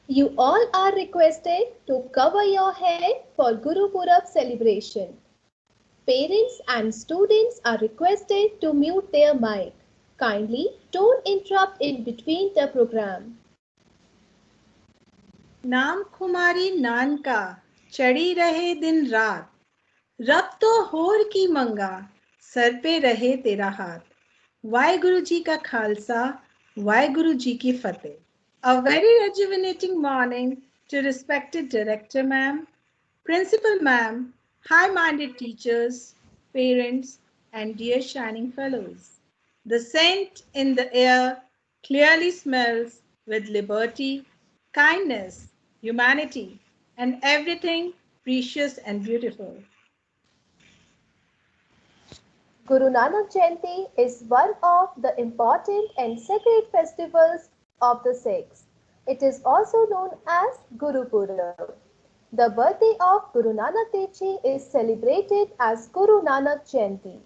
You all are requested to cover your head for Guru Purab celebration. Parents and students are requested to mute their mic. Kindly don't interrupt in between the program. नाम खुमारी नान का चढ़ी रहे दिन रात, रब तो होर की मंगा, सर पे रहे तेरा हाथ। वाहेगुरु जी का खालसा, वाहेगुरु जी की फतेह। A very rejuvenating morning to respected Director Ma'am, Principal Ma'am, high-minded teachers, parents, and dear shining fellows. The scent in the air clearly smells with liberty, kindness, humanity, and everything precious and beautiful. Guru Nanak Jayanti is one of the important and sacred festivals of the Sikhs. It is also known as Guru Purab. The birthday of Guru Nanak Dev Ji is celebrated as Guru Nanak Jayanti.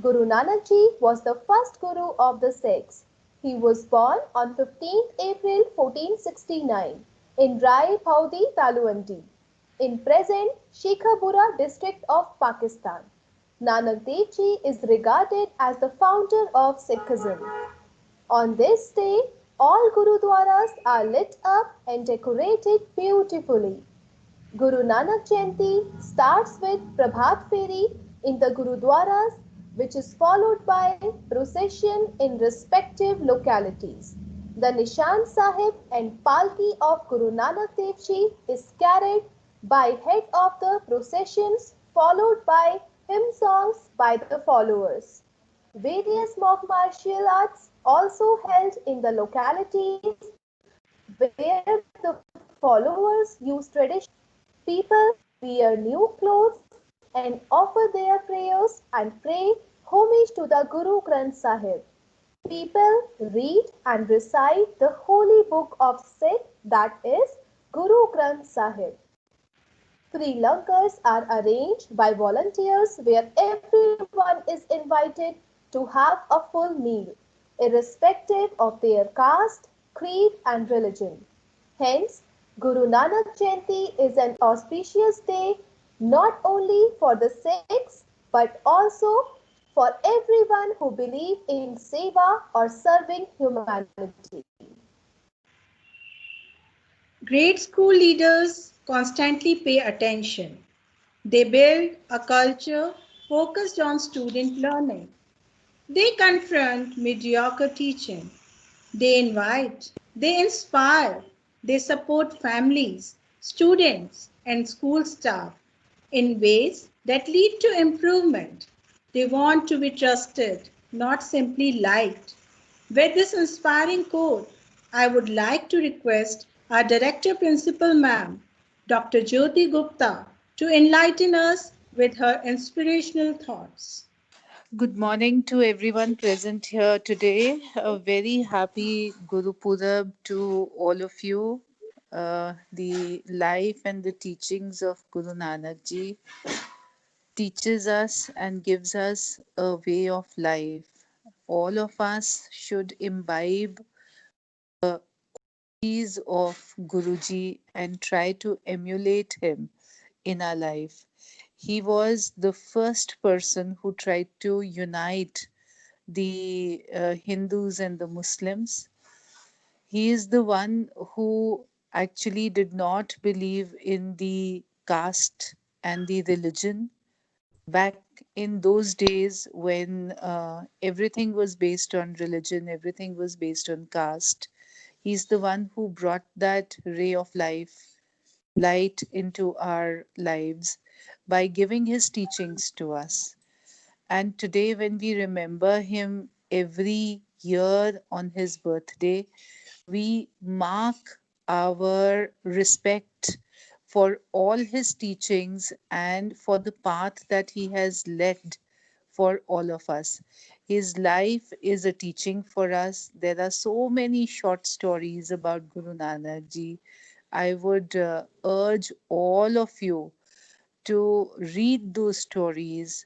Guru Nanak Ji was the first Guru of the Sikhs. He was born on 15th April 1469 in Rai Bhaudi Taluandi, in present Sheikhupura district of Pakistan. Nanak Dev Ji is regarded as the founder of Sikhism. On this day, all Gurudwaras are lit up and decorated beautifully. Guru Nanak Jayanti starts with Prabhat Feri in the Gurudwaras, which is followed by procession in respective localities. The Nishan Sahib and Palki of Guru Nanak Dev Ji is carried by head of the processions, followed by hymn songs by the followers. Various mock martial arts also held in the localities where the followers use traditional clothes. People wear new clothes and offer their prayers and pay homage to the Guru Granth Sahib. People read and recite the holy book of Sikh, that is Guru Granth Sahib. Free langars are arranged by volunteers where everyone is invited to have a full meal, irrespective of their caste, creed, and religion. Hence, Guru Nanak Jayanti is an auspicious day not only for the Sikhs but also for everyone who believes in seva or serving humanity. Great school leaders constantly pay attention. They build a culture focused on student learning. They confront mediocre teaching. They invite, they inspire, they support families, students, and school staff in ways that lead to improvement. They want to be trusted, not simply liked. With this inspiring quote, I would like to request our Director Principal Ma'am, Dr. Jyoti Gupta, to enlighten us with her inspirational thoughts. Good morning to everyone present here today. A very happy Guru Purab to all of you. The life and the teachings of Guru Nanak Ji teaches us and gives us a way of life. All of us should imbibe these of Guruji and try to emulate him in our life. He was the first person who tried to unite the Hindus and the Muslims. He is the one who actually did not believe in the caste and the religion. Back in those days when everything was based on religion, everything was based on caste, he's the one who brought that ray of light into our lives by giving his teachings to us. And today, when we remember him every year on his birthday, we mark our respect for all his teachings and for the path that he has led for all of us. His life is a teaching for us. There are so many short stories about Guru Nanak Ji. I would urge all of you to read those stories,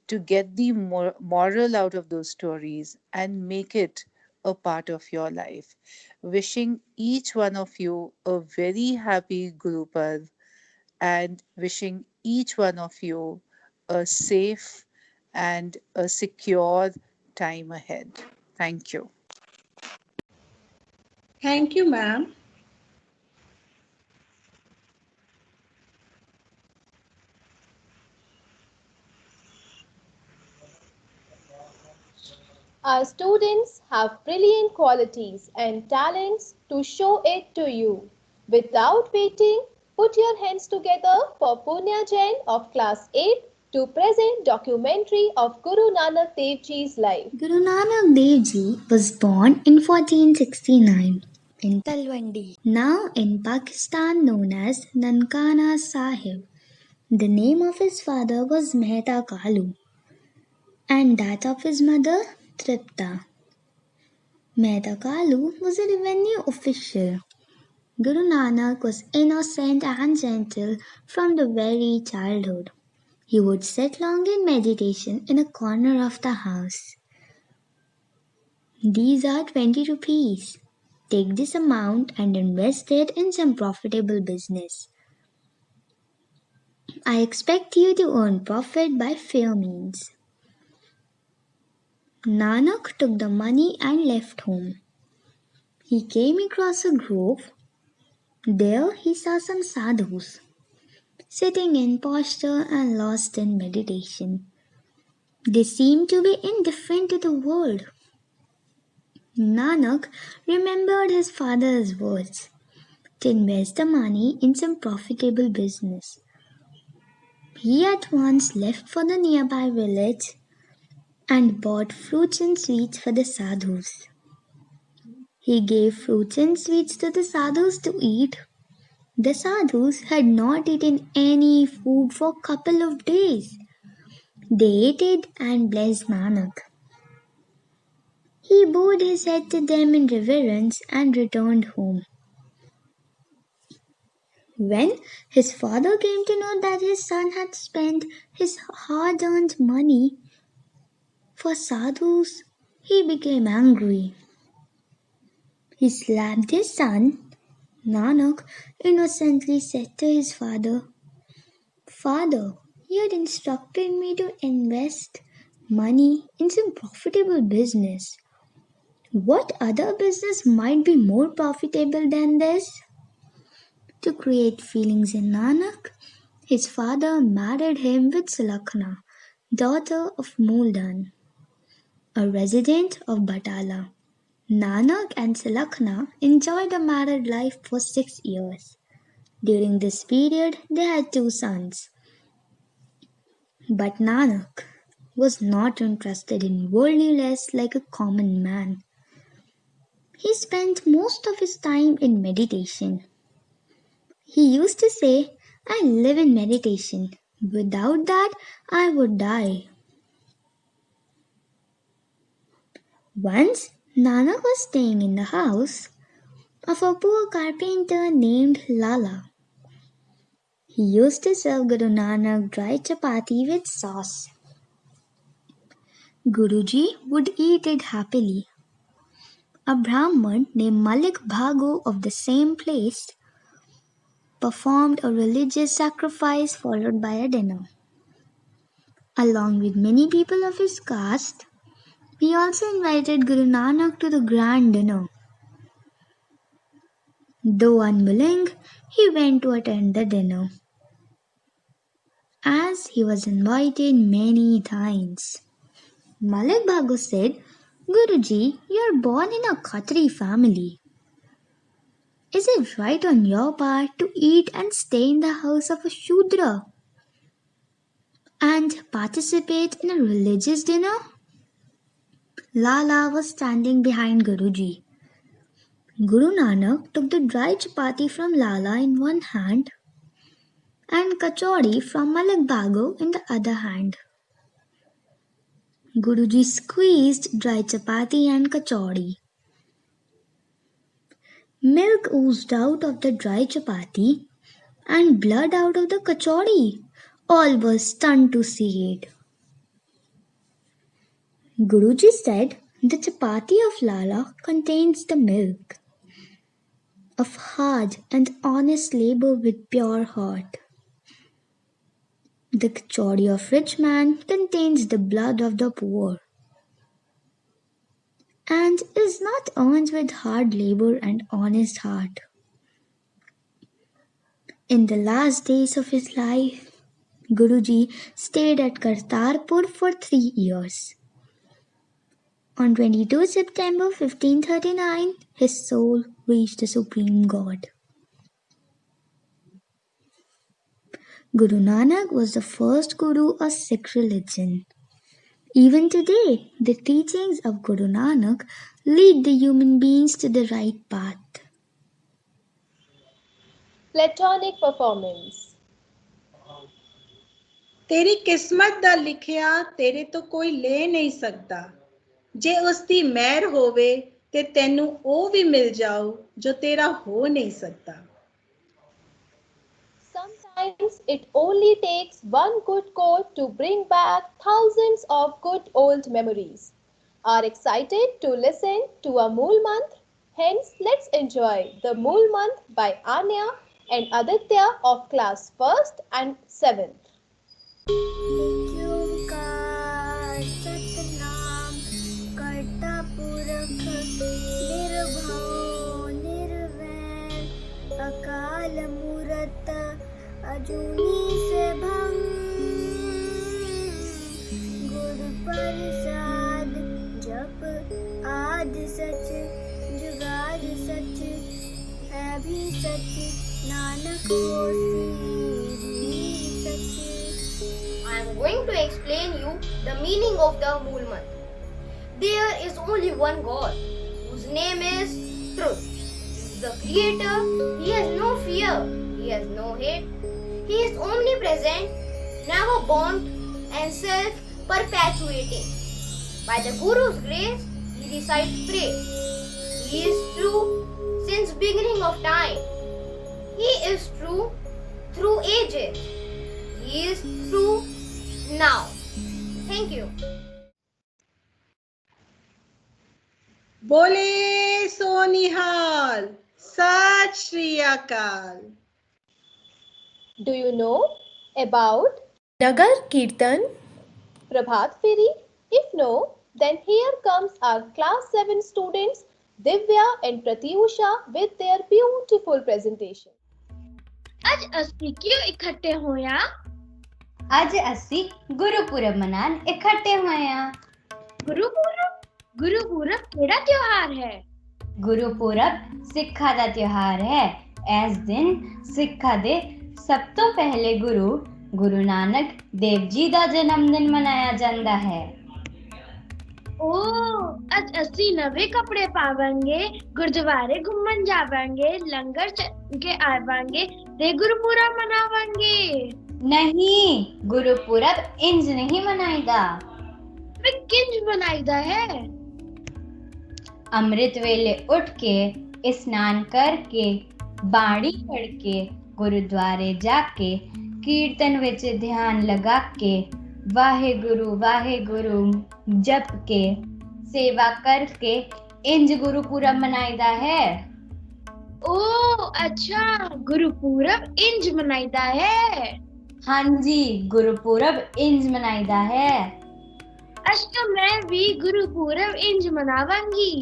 to get the moral out of those stories and make it a part of your life. Wishing each one of you a very happy Guru Parv and wishing each one of you a safe and a secure time ahead. Thank you. Thank you, ma'am. Our students have brilliant qualities and talents to show it to you. Without waiting, put your hands together for Punya Jain of class 8 to present documentary of Guru Nanak Dev Ji's life. Guru Nanak Dev Ji was born in 1469 in Talwandi, now in Pakistan known as Nankana Sahib. The name of his father was Mehta Kalu and that of his mother Tripta. Mehta Kalu was a revenue official. Guru Nanak was innocent and gentle from the very childhood. He would sit long in meditation in a corner of the house. These are 20 rupees. Take this amount and invest it in some profitable business. I expect you to earn profit by fair means. Nanak took the money and left home. He came across a grove. There he saw some sadhus sitting in posture and lost in meditation. They seemed to be indifferent to the world. Nanak remembered his father's words to invest the money in some profitable business. He at once left for the nearby village and bought fruits and sweets for the sadhus. He gave fruits and sweets to the sadhus to eat. The sadhus had not eaten any food for a couple of days. They ate it and blessed Nanak. He bowed his head to them in reverence and returned home. When his father came to know that his son had spent his hard-earned money for sadhus, he became angry. He slapped his son. Nanak innocently said to his father, "Father, you had instructed me to invest money in some profitable business. What other business might be more profitable than this?" To create feelings in Nanak, his father married him with Sulakhna, daughter of Muldan, a resident of Batala. Nanak and Sulakhna enjoyed a married life for 6 years. During this period, they had 2 sons. But Nanak was not interested in worldliness like a common man. He spent most of his time in meditation. He used to say, "I live in meditation. Without that, I would die." Once, Nanak was staying in the house of a poor carpenter named Lala. He used to serve Guru Nanak dry chapati with sauce. Guruji would eat it happily. A Brahman named Malik Bhago of the same place performed a religious sacrifice followed by a dinner. Along with many people of his caste, he also invited Guru Nanak to the grand dinner. Though unwilling, he went to attend the dinner, as he was invited many times. Malik Bhago said, "Guruji, you are born in a Khatri family. Is it right on your part to eat and stay in the house of a Shudra and participate in a religious dinner?" Lala was standing behind Guruji. Guru Nanak took the dry chapati from Lala in one hand and kachori from Malik Bhago in the other hand. Guruji squeezed dry chapati and kachori. Milk oozed out of the dry chapati and blood out of the kachori. All were stunned to see it. Guruji said, The chapati of Lala contains the milk of hard and honest labor with pure heart. The kachori of rich man contains the blood of the poor and is not earned with hard labor and honest heart. In the last days of his life, Guruji stayed at Kartarpur for 3 years. On 22 September 1539, his soul reached the Supreme God. Guru Nanak was the first Guru of Sikh religion. Even today, the teachings of Guru Nanak lead the human beings to the right path. Platonic performance. ਤੇਰੀ ਕਿਸਮਤ ਦਾ ਲਿਖਿਆ ਤੇਰੇ ਤੋਂ ਕੋਈ ਲੈ ਨਹੀਂ ਸਕਦਾ। ਜੇ ਉਸ ਦੀ ਮਿਹਰ ਹੋਵੇ ਤੇ ਤੈਨੂੰ ਉਹ ਵੀ ਮਿਲ ਜਾਓ ਜੋ ਤੇਰਾ ਹੋ ਨਹੀਂ ਸਕਦਾ। Sometimes it only takes one good quote to bring back thousands of good old memories. Are excited to listen to a Mool Mantra? Hence, let's enjoy the Mool Mantra by Anya and Aditya of class 1st and 7th. ॐकार Satnam कर्ता पुरख निर्भयो निर्वैर अकाल मूरत अजूनी सेभं गुरु प्रसाद जप आद सच जुगाद सच है भी सच नानक होसी भी सच। I am going to explain you the meaning of the Mool Mantra. There is only one God, whose name is Truth. He is the Creator. He has no fear. He has no hate. He is omnipresent, never born, and self-perpetuating. By the Guru's grace, he recites praise. He is true since beginning of time. He is true through ages. He is true now. Thank you. बोले सोनिहाल सत श्री अकाल। Do you know about Nagar Kirtan? Prabhat Feri? If no, then here comes our class 7 students Divya and Pratyusha with their beautiful presentation. ਅੱਜ ਅਸੀਂ ਕਿਉਂ ਇਕੱਠੇ ਹੋਏ ਆ? ਅੱਜ ਅਸੀਂ ਗੁਰਪੁਰਬ ਮਨਾਉਣ ਇਕੱਠੇ ਹੋਏ ਹਾਂ। ਗੁਰਪੁਰਬ ਕਿਹੜਾ ਤਿਉਹਾਰ ਹੈ? ਗੁਰਪੁਰਬ ਸਿੱਖਾਂ ਦਾ ਤਿਉਹਾਰ ਹੈ। ਇਸ ਦਿਨ ਸਿੱਖਾਂ ਦੇ ਸਭ ਤੋਂ ਪਹਿਲੇ ਗੁਰੂ ਨਾਨਕ ਦੇਵ ਜੀ ਦਾ ਜਨਮ ਦਿਨ ਮਨਾਇਆ ਜਾਂਦਾ ਹੈ। ਓ ਅੱਜ ਅਸੀਂ ਨਵੇਂ ਕੱਪੜੇ ਪਾਵਾਂਗੇ, ਗੁਰਦੁਆਰੇ ਘੁੰਮਣ ਜਾਵਾਂਗੇ, ਲੰਗਰ ਛਕ ਕੇ ਆਵਾਂਗੇ ਤੇ ਗੁਰਪੁਰਬ ਮਨਾਵਾਂਗੇ। ਨਹੀਂ, ਗੁਰਪੁਰਬ ਇੰਜ ਨਹੀਂ ਮਨਾਈਦਾ। ਫਿਰ ਕਿੰਜ ਮਨਾਈਦਾ ਹੈ? ਅੰਮ੍ਰਿਤ ਵੇਲੇ ਉੱਠ ਕੇ ਇਸ਼ਨਾਨ ਕਰਕੇ ਬਾਣੀ ਪੜ੍ਹ ਕੇ ਗੁਰਦੁਆਰੇ ਜਾ ਕੇ ਕੀਰਤਨ ਵਿੱਚ ਧਿਆਨ ਲਗਾ ਕੇ ਵਾਹਿਗੁਰੂ ਵਾਹਿਗੁਰੂ ਜਪ ਕੇ ਸੇਵਾ ਕਰਕੇ ਇੰਜ ਗੁਰਪੁਰਬ ਮਨਾਈਦਾ ਹੈ। ਓ ਅੱਛਾ, ਗੁਰਪੁਰਬ ਇੰਜ ਮਨਾਈਦਾ ਹੈ। ਹਾਂਜੀ, ਗੁਰਪੁਰਬ ਇੰਜ ਮਨਾਈਦਾ ਹੈ। ਅੱਜ ਤਾਂ ਮੈਂ ਵੀ ਗੁਰਪੁਰਬ ਇੰਜ ਮਨਾਵਾਂਗੀ।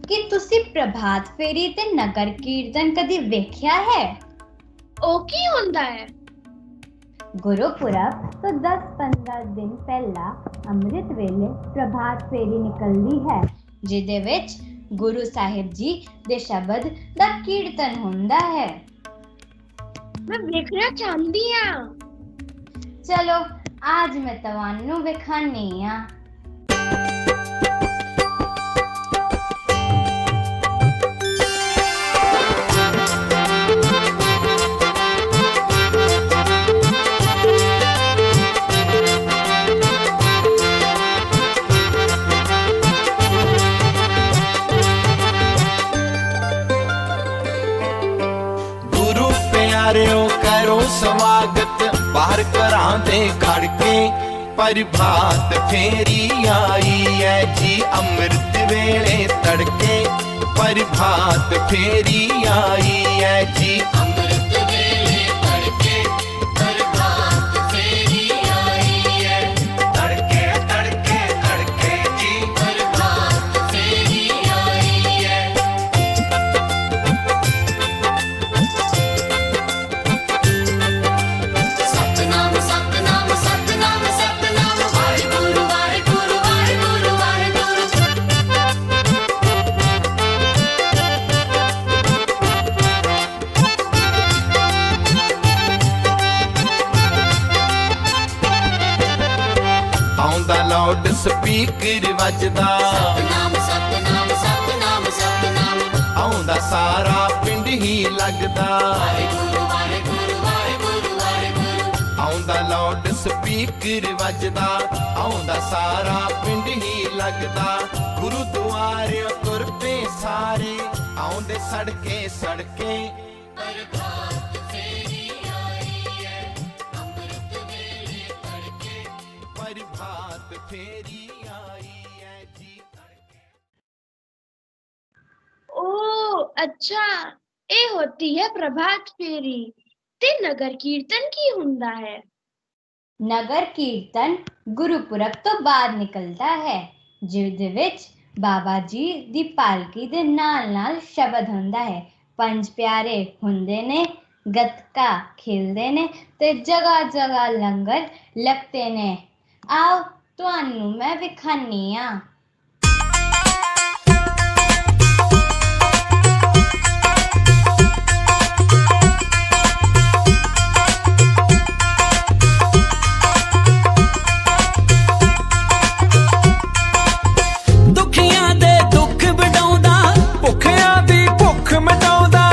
ਕੀ ਤੁਸੀਂ ਪ੍ਰਭਾਤ ਫੇਰੀ ਤੇ ਨਗਰ ਕੀਰਤਨ ਕਦੀ ਵੇਖਿਆ ਹੈ? ਉਹ ਕੀ ਹੁੰਦਾ ਹੈ? ਗੁਰਪੁਰਬ ਤੋਂ 10-15 ਦਿਨ ਪਹਿਲਾਂ ਅੰਮ੍ਰਿਤ ਵੇਲੇ ਪ੍ਰਭਾਤ ਫੇਰੀ ਨਿਕਲਦੀ ਹੈ, ਜਿਹਦੇ ਵਿੱਚ ਗੁਰੂ ਸਾਹਿਬ ਜੀ ਦੇ ਸ਼ਬਦ ਦਾ ਕੀਰਤਨ ਹੁੰਦਾ ਹੈ। ਮੈਂ ਵੇਖਣਾ ਚਾਹੁੰਦੀ ਹਾਂ। ਚਲੋ ਅੱਜ ਮੈਂ ਤੁਹਾਨੂੰ ਵਿਖਾਣੀ ਆ। ਪਿਆਰਿਓ ਕਰੋ ਸਵਾਗਤ ਬਾਹਰ ਘਰਾਂ ਦੇ ਖੜ ਕੇ प्रभात फेरी आई है जी अमृत वेले तड़के प्रभात फेरी आई है जी अमृत वेले तड़के प्रभात फेरी आई है तड़के तड़के तड़के जी प्रभात फेरी आई है सतनाम सतनाम सतनाम सतनाम वाहिगुरु वाहिगुरु वाहिगुरु वाहिगुरु ਆਉਂਦਾ ਲਾਊਡ ਸਪੀਕਰ ਵੱਜਦਾ ਸਤਨਾਮ ਸਤਨਾਮ ਸਤਨਾਮ ਸਤਨਾਮ ਆਉਂਦਾ ਸਾਰਾ ਪਿੰਡ ਹੀ ਲੱਗਦਾ ਵਾਹਿਗੁਰੂ ਵਾਹਿਗੁਰੂ ਵਾਹਿਗੁਰੂ ਵਾਹਿਗੁਰੂ ਆਉਂਦਾ ਲਾਊਡ ਸਪੀਕਰ ਵੱਜਦਾ ਆਉਂਦਾ ਸਾਰਾ ਪਿੰਡ ਹੀ ਲੱਗਦਾ ਗੁਰਦੁਆਰੇ ਤੁਰ ਪਏ ਸਾਰੇ ਆਉਂਦੇ ਸੜਕੇ ਸੜਕੇ ਪ੍ਰਭਾਤ ਫੇਰੀ ਆਈ ਹੈ ਅੰਮ੍ਰਿਤ ਵੇਲੇ ਤੜਕੇ ਪ੍ਰਭਾਤ ਫੇਰੀ ਆਈ ਹੈ ਜੀ ओ अच्छा ये होती है प्रभात फेरी ते नगर कीर्तन की हुंदा है। ਨਗਰ ਕੀਰਤਨ ਗੁਰਪੁਰਬ ਤੋਂ ਬਾਅਦ ਨਿਕਲਦਾ ਹੈ ਜਿਹਦੇ ਵਿੱਚ ਬਾਬਾ ਜੀ ਦੀ ਪਾਲਕੀ ਦੇ ਨਾਲ ਸ਼ਬਦ ਹੁੰਦਾ ਹੈ ਪੰਜ ਪਿਆਰੇ ਹੁੰਦੇ ਨੇ ਗੱਤਕਾ ਖੇਲਦੇ ਨੇ ਤੇ ਜਗ੍ਹਾ ਜਗ੍ਹਾ ਲੰਗਰ ਲੱਗਦੇ ਨੇ ਆਓ ਤੁਹਾਨੂੰ ਮੈਂ ਵਿਖਾਨੀ ਆ ਦੁਖੀਆਂ ਦੇ ਦੁੱਖ ਵਡਾਉਂਦਾ ਭੁੱਖਿਆਂ ਦੀ ਭੁੱਖ ਮਿਟਾਉਂਦਾ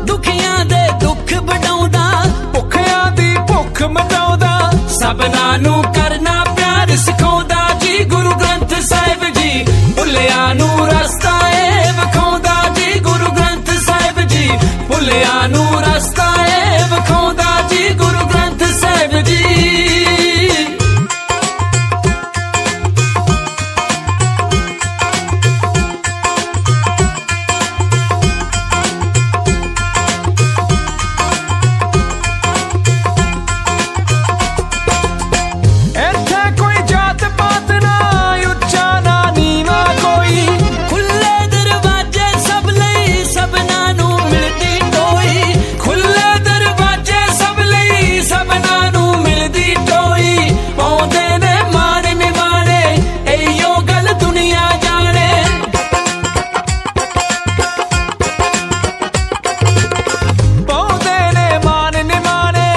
ਦੁਖੀਆਂ ਦੇ ਦੁੱਖ ਵਡਾਉਂਦਾ ਭੁੱਖਿਆਂ ਦੀ ਭੁੱਖ ਮਿਟਾਉਂਦਾ ਸਭਨਾਂ ਨੂੰ ਕਰਨਾ ਪਿਆਰ ਸਿਖਾਉਂਦਾ ਜੀ ਗੁਰੂ ਗ੍ਰੰਥ ਸਾਹਿਬ ਜੀ ਭੁੱਲਿਆਂ ਨੂੰ ਰਸਤਾ ਏ ਵਿਖਾਉਂਦਾ ਜੀ ਗੁਰੂ ਗ੍ਰੰਥ ਸਾਹਿਬ ਜੀ ਭੁੱਲਿਆਂ ਨੂੰ ਰਸਤਾ ਏ ਵਿਖਾਉਂਦਾ ਜੀ ਗੁਰੂ ਗ੍ਰੰਥ ਸਾਹਿਬ ਜੀ ਇੱਥੇ ਕੋਈ ਜਾਤ ਪਾਤ ਨਾ ਉੱਚਾ ਨਾ ਨੀਵਾਂ ਕੋਈ ਖੁੱਲੇ ਦਰਵਾਜ਼ੇ ਸਭ ਲਈ ਸਭਨਾਂ ਨੂੰ ਮਿਲਦੀ ਟੋਈ ਖੁੱਲੇ ਦਰਵਾਜ਼ੇ ਸਭ ਲਈ ਸਭਨਾਂ ਨੂੰ ਮਿਲਦੀ ਟੋਈ ਪਾਉਂਦੇ ਨੇ ਮਾਣ ਨਿਵਾਣੇ ਇਹੋ ਗੱਲ ਦੁਨੀਆ ਜਾਣੇ ਪਾਉਂਦੇ ਨੇ ਮਾਣ ਨਿਵਾਣੇ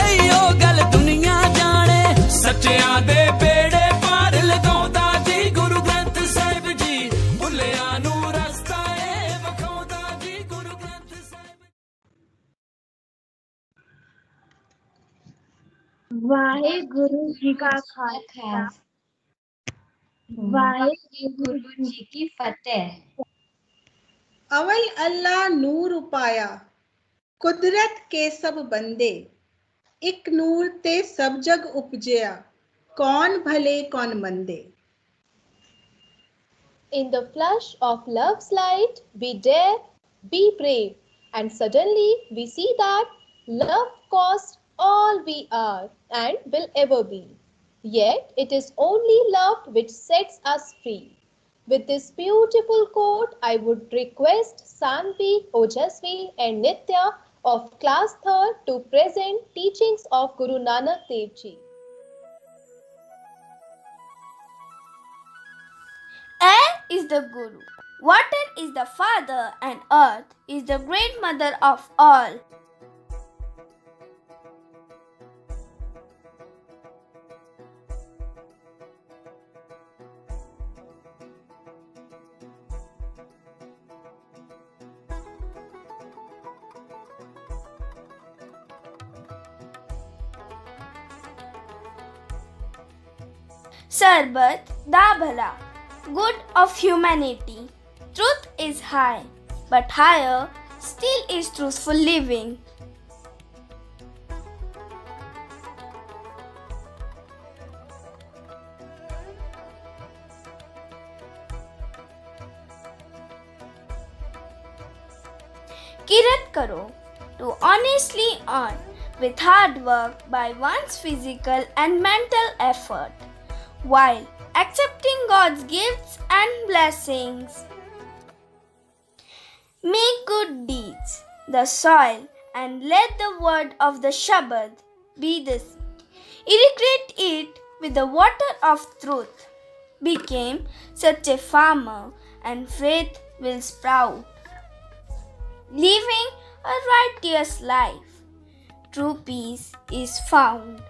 ਇਹੋ ਗੱਲ ਦੁਨੀਆ ਜਾਣੇ ਸੱਚਿਆਂ ਦੇ ਬੇੜੇ ਪਾਰ ਲਗਾਉਂਦਾ ਜੀ ਗੁਰੂ ਗ੍ਰੰਥ ਸਾਹਿਬ ਜੀ ਭੁੱਲਿਆਂ ਨੂੰ ਰਸਤਾ ਏ ਵਿਖਾਉਂਦਾ ਜੀ ਗੁਰੂ ਗ੍ਰੰਥ ਸਾਹਿਬ वाहेगुरु जी का खालसा वाहेगुरु ਗੁਰੂ ਜੀ ਕੀ ਫਤਿਹ अवल अल्लाह नूर उपाया कुदरत के सब बंदे एक नूर ते सब जग उपजया कौन भले कौन मंदे In the flush of love's light, we dare, be brave, and suddenly we see that love costs all we are and will ever be. Yet it is only love which sets us free. With this beautiful quote, I would request Sanvi, Ojasvi, and Nitya of class 3rd to present teachings of Guru Nanak Dev Ji. Air is the Guru, water is the father, and earth is the great mother of all. Sarbat Dabhala, good of humanity. Truth is high, but higher still is truthful living. honestly earned with hard work by one's physical and mental effort, while accepting God's gifts and blessings. Make good deeds, the soil, and let the word of the Shabad be the seed. Irrigate it with the water of truth. Became such a farmer, and faith will sprout. Living a righteous life, true peace is found.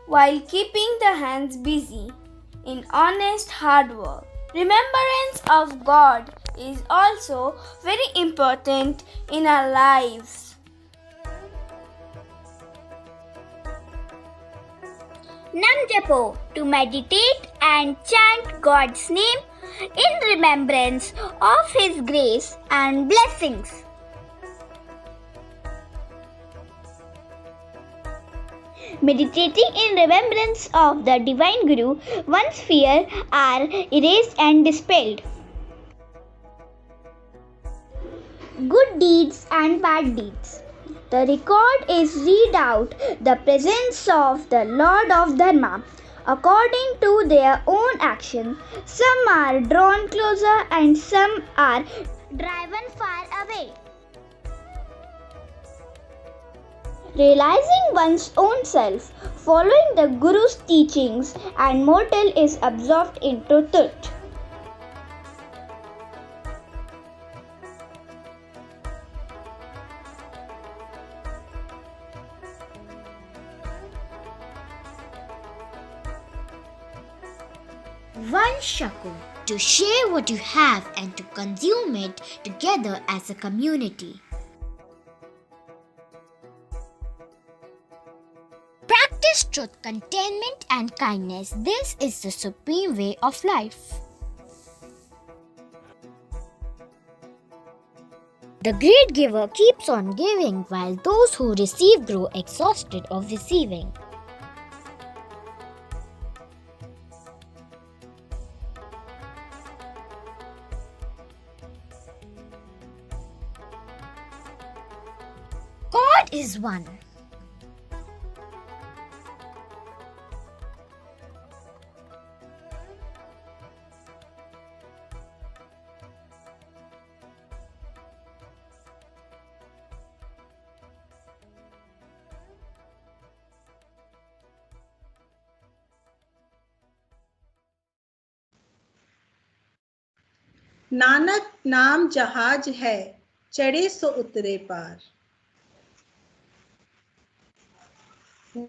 While keeping the hands busy in honest hard work, remembrance of God is also very important in our lives. Nam Japo, to meditate and chant God's name in remembrance of His grace and blessings. Meditating in remembrance of the Divine Guru, one's fears are erased and dispelled. Good deeds and bad deeds. The record is read out the presence of the Lord of Dharma. According to their own action, some are drawn closer and some are driven far away. Realizing one's own self, following the Guru's teachings, and mortal is absorbed into truth. One shaku, to share what you have and to consume it together as a community. Practice truth, contentment, and kindness. This is the supreme way of life. The great giver keeps on giving, while those who receive grow exhausted of receiving. God is one. Nanak नाम जहाज है, चढ़े सो उतरे पार.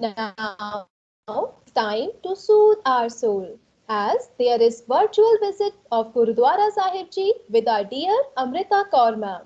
Now, time to soothe our soul, as there is virtual visit of Gurudwara Sahib Ji with our dear Amrita Kaur ma'am.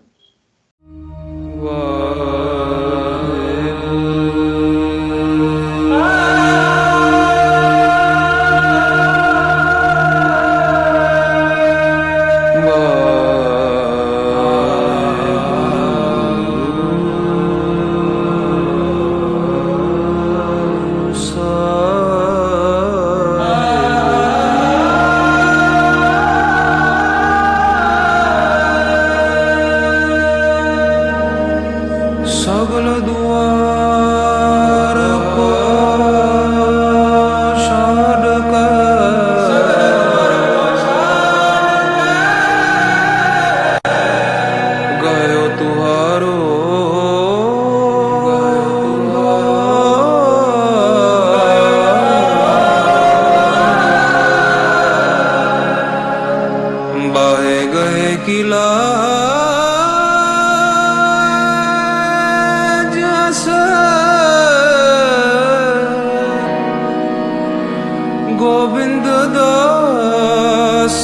Govind Das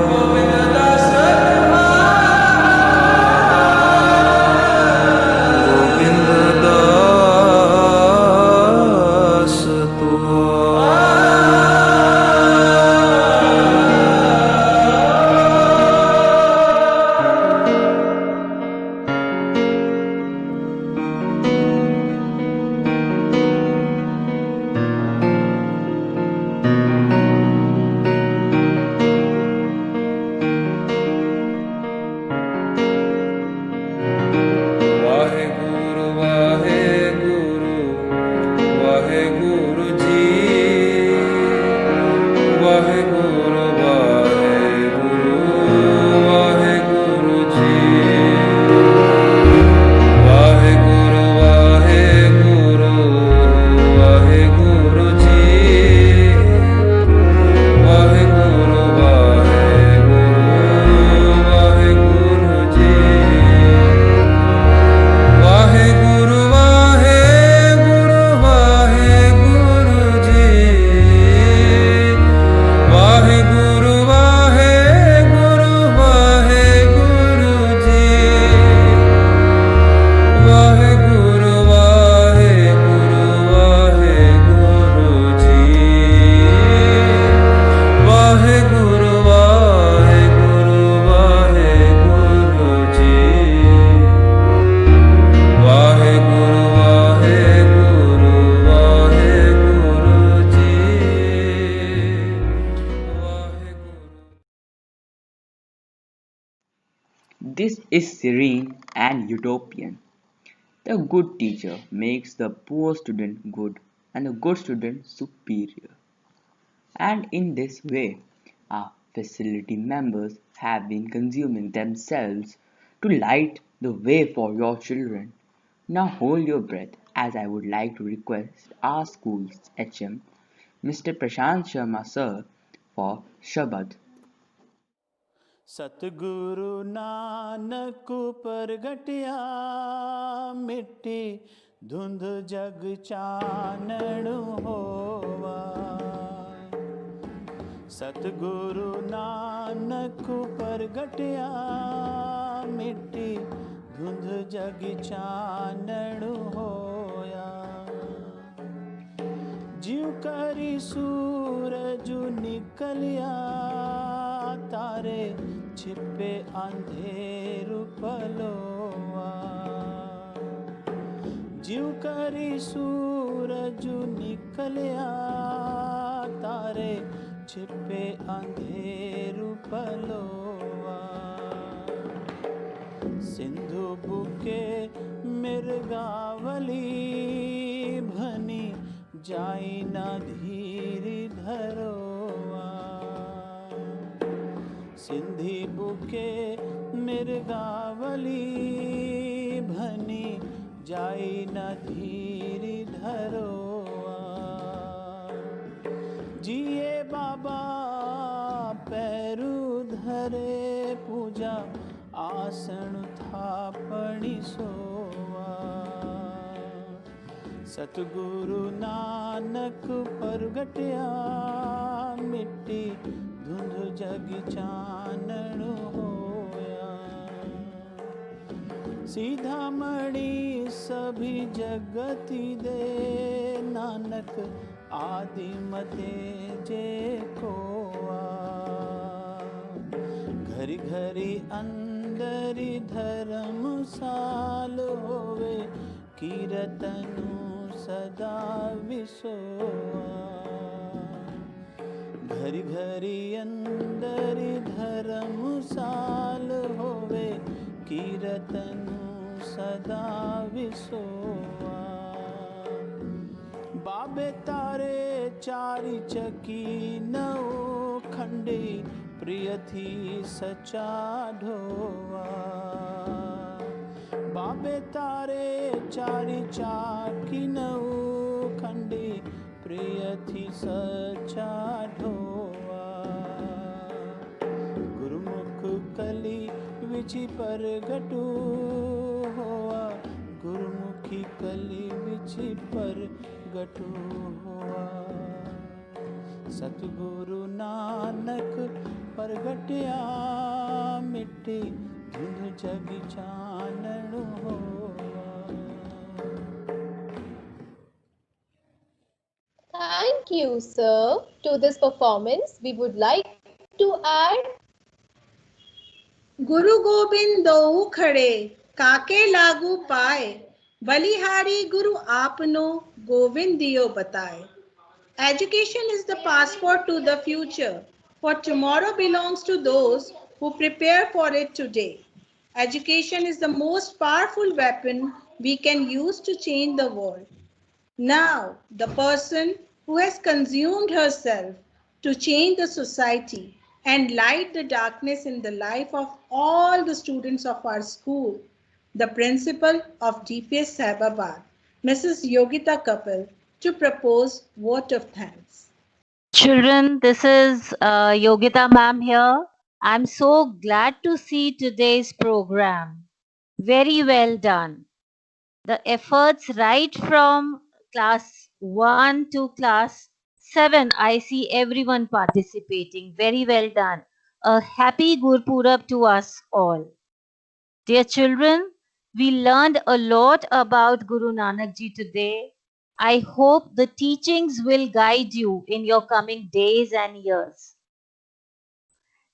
Govind Das This is serene and utopian. The good teacher makes the poor student good and the good student superior. And in this way, our facility members have been consuming themselves to light the way for your children. Now hold your breath as I would like to request our school's HM, Mr. Prashant Sharma sir, for Shabad. सतगुरु नानक प्रगटिया मिट्टी धुंध जग चानण होवा सतगुरु नानक प्रगटिया मिट्टी धुंध जग चानण होया जीव करी सूरज निकलिया तारे छिपे अंधेर पलोवा जीव करी सूरज निकलिया तारे छिपे अंधेर पलोवा सिंधु बुके मृगावली भनी जाई न धीरी धरोवा सिंधी बुके मृगावली भनी जाई न धीरी धरोवा जिए बाबा पैरू धरे पूजा आसन थापणी सोवा सतगुरु नानक प्रगटिया मिट्टी धुंध जग चानण होया सीधा मणि सभी जगति दे नानक आदि मते जे कोआ घरी घरी अंदरी धर्मसाल होवे कीर्तनु सदा विसोआ घरी घरी अंदरी धर्मसाल होवे कीर्तनु सदा विसोआ बाबे तारे चारी चकी नौ खंडे प्रिय थी सचा ढोवा बाबे तारे चारी चाकी नौ खंडे प्रिय थी सचा ढोवा गुरुमुख कली विचि पर गटू होआ गुरुमुखी कली विचि पर गटू होआ सतगुरु नानक प्रगटिया मिट्टी धुंध जग चानण होवा Thank you, sir. To this performance, we would like to add गुरु गोविंद दो खड़े काके लागू पाए बलिहारी गुरु आपनो गोविंद दियो बताए Education is the passport to the future, for tomorrow belongs to those who prepare for it today. Education is the most powerful weapon we can use to change the world. Now, the person who has consumed herself to change the society and light the darkness in the life of all the students of our school, the principal of DPS Saibabad, Mrs. Yogita Kapil, to propose vote of thanks. Children, this is Yogita ma'am here. I'm so glad to see today's program. Very well done. The efforts right from class 1 to class 7, I see everyone participating. Very well done. A happy Gurpurab to us all. Dear children, we learned a lot about Guru Nanak Ji today. I hope the teachings will guide you in your coming days and years.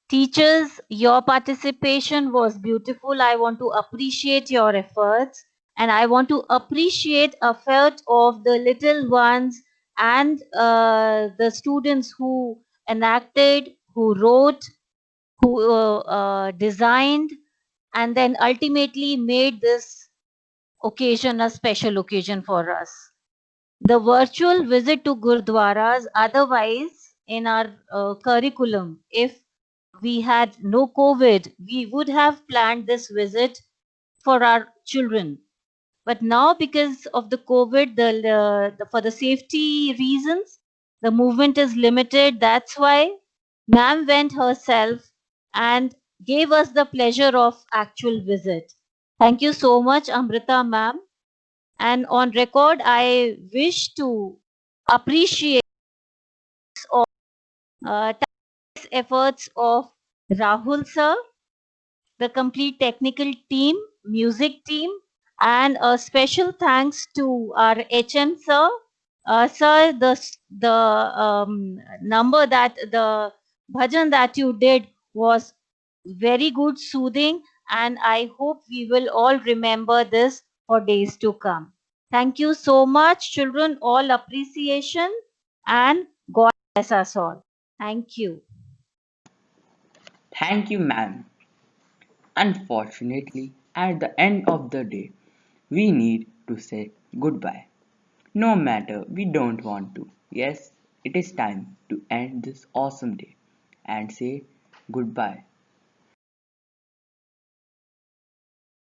Teachers, your participation was beautiful. I want to appreciate your efforts, and I want to appreciate effort of the little ones and the students who enacted, who wrote, who designed, and then ultimately made this occasion a special occasion for us. The virtual visit to Gurdwaras, otherwise in our curriculum, if we had no COVID, we would have planned this visit for our children. But now, because of the COVID, for the safety reasons, the movement is limited. That's why ma'am went herself and gave us the pleasure of actual visit. Thank you so much, Amrita ma'am. And on record, I wish to appreciate all tireless efforts of Rahul sir, the complete technical team, music team, and a special thanks to our HM sir. Sir, number that the bhajan that you did was very good, soothing, and I hope we will all remember this for days to come. Thank you so much, children. All appreciation, and God bless us all. Thank you. Thank you, ma'am. Unfortunately, at the end of the day, we need to say goodbye. No matter we don't want to. Yes, it is time to end this awesome day and say goodbye